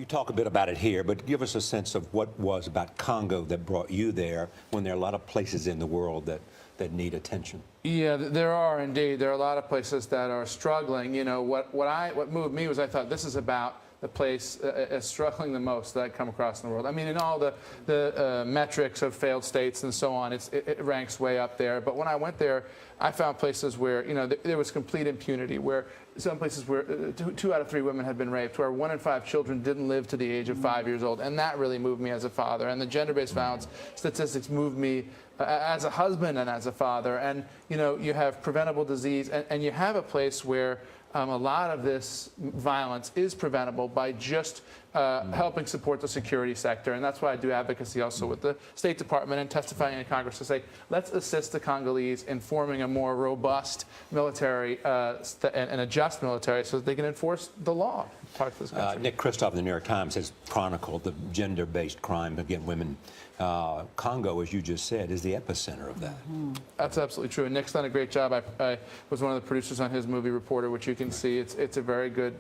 You talk a bit about it here, but give us a sense of what was about Congo that brought you there when there are a lot of places in the world that need attention. Yeah, there are indeed. There are a lot of places that are struggling. You know, what moved me was I thought this is about the place struggling the most that I come across in the world. I mean, in all the metrics of failed states and so on, it ranks way up there. But when I went there, I found places where, you know, there was complete impunity, where some places where 2 out of 3 women had been raped, where 1 in 5 children didn't live to the age of 5 years old. And that really moved me as a father. And the gender-based violence statistics moved me as a husband and as a father. And, you know, you have preventable disease, and you have a place where a lot of this violence is preventable by just helping support the security sector. And that's why I do advocacy also with the State Department and testifying in Congress to say, let's assist the Congolese in forming a more robust military and a just military so that they can enforce the law. Parts of this country. Nick Kristof of the New York Times has chronicled the gender-based crime against women. Congo, as you just said, is the epicenter of that. That's absolutely true. And Nick's done a great job. I was one of the producers on his movie Reporter, which you can see. It's a very good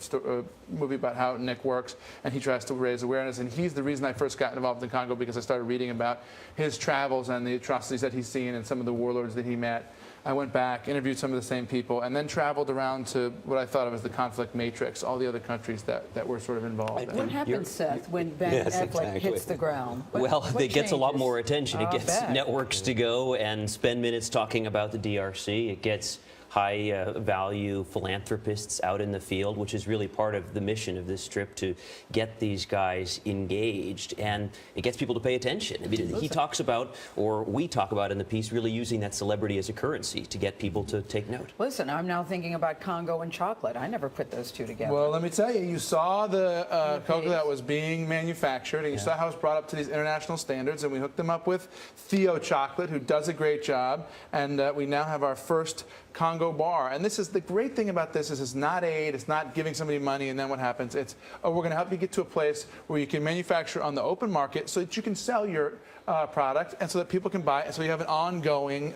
movie about how Nick works, and he tries to raise awareness. And he's the reason I first got involved in Congo, because I started reading about his travels and the atrocities that he's seen and some of the warlords that he met. I went back, interviewed some of the same people, and then traveled around to what I thought of as the conflict matrix, all the other countries that were sort of involved. What happens, Seth, when Ben Affleck hits the ground? Well, it gets a lot more attention. It I'll gets bet. networks to go and spend minutes talking about the DRC. It gets high-value philanthropists out in the field, which is really part of the mission of this trip, to get these guys engaged. And it gets people to pay attention. I mean, he talks about, or we talk about in the piece, really using that celebrity as a currency to get people to take note. Listen, I'm now thinking about Congo and chocolate. I never put those two together. Well, let me tell you, you saw the cocoa that was being manufactured, and you saw how it's brought up to these international standards, and we hooked them up with Theo Chocolate, who does a great job, and we now have our first Congo bar. And this is the great thing about this: is it's not aid, it's not giving somebody money and then what happens. It's, oh, we're going to help you get to a place where you can manufacture on the open market so that you can sell your product, and so that people can buy it, so you have an ongoing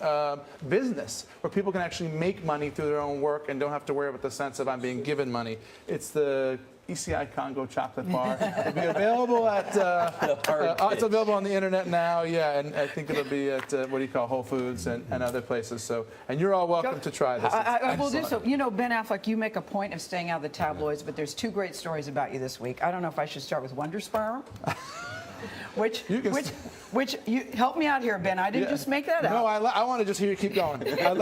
business where people can actually make money through their own work and don't have to worry about the sense of I'm being given money. It's the ECI Congo chocolate bar. It'll be available at, it's available on the internet now, yeah, and I think it'll be at, what do you call, Whole Foods and other places. So, and you're all welcome to try this. I will do so. You know, Ben Affleck, you make a point of staying out of the tabloids, but there's 2 great stories about you this week. I don't know if I should start with Wonder Sperm. Which you help me out here, Ben. I didn't just make that up. No, I want to just hear you keep going. I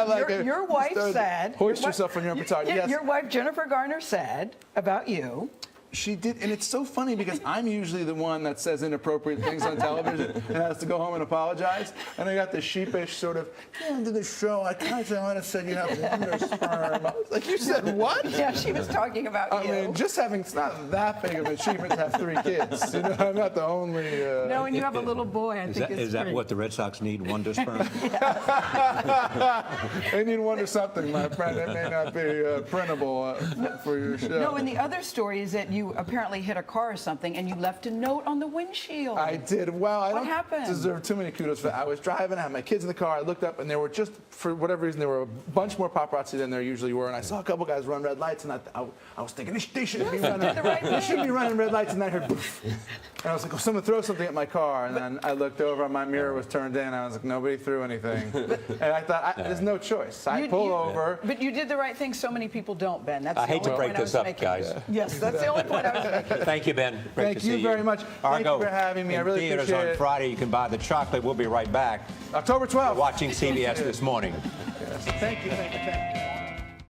like your wife said. Hoist yourself on your own petard. Yes. Your wife Jennifer Garner said about you. She did, and it's so funny because I'm usually the one that says inappropriate things on television and has to go home and apologize. And I got the sheepish sort of, into the show, I kind of might have said you have wonder sperm. I was like, you said what? Yeah, she was talking about you. I mean, just having, it's not that big of an achievement to have 3 kids. You know, I'm not the only. No, and you have a little boy. Is that what the Red Sox need, wonder sperm? They need wonder something, my friend. It may not be printable for your show. No, and the other story is that you apparently hit a car or something, and you left a note on the windshield. I did. Well, I happened? don't deserve too many kudos for that. I was driving, I had my kids in the car, I looked up, and there were just, for whatever reason, there were a bunch more paparazzi than there usually were, and I saw a couple guys run red lights, and I was thinking, they shouldn't be running, they shouldn't be running red lights, and then I heard poof. And I was like, oh, someone throw something at my car, and then I looked over, and my mirror was turned in, and I was like, nobody threw anything. And I thought, there's no choice. I pull over. But you did the right thing. So many people don't, Ben. That's I the hate to only break point I this was up, making. guys. Yes, that's the only point I was making. Thank you, Ben. Great Thank to see you very much. Thank you for having me. I really theaters appreciate on it. Friday. You can buy the chocolate. We'll be right back. October 12th. Watching CBS This Morning. Yes. Thank you.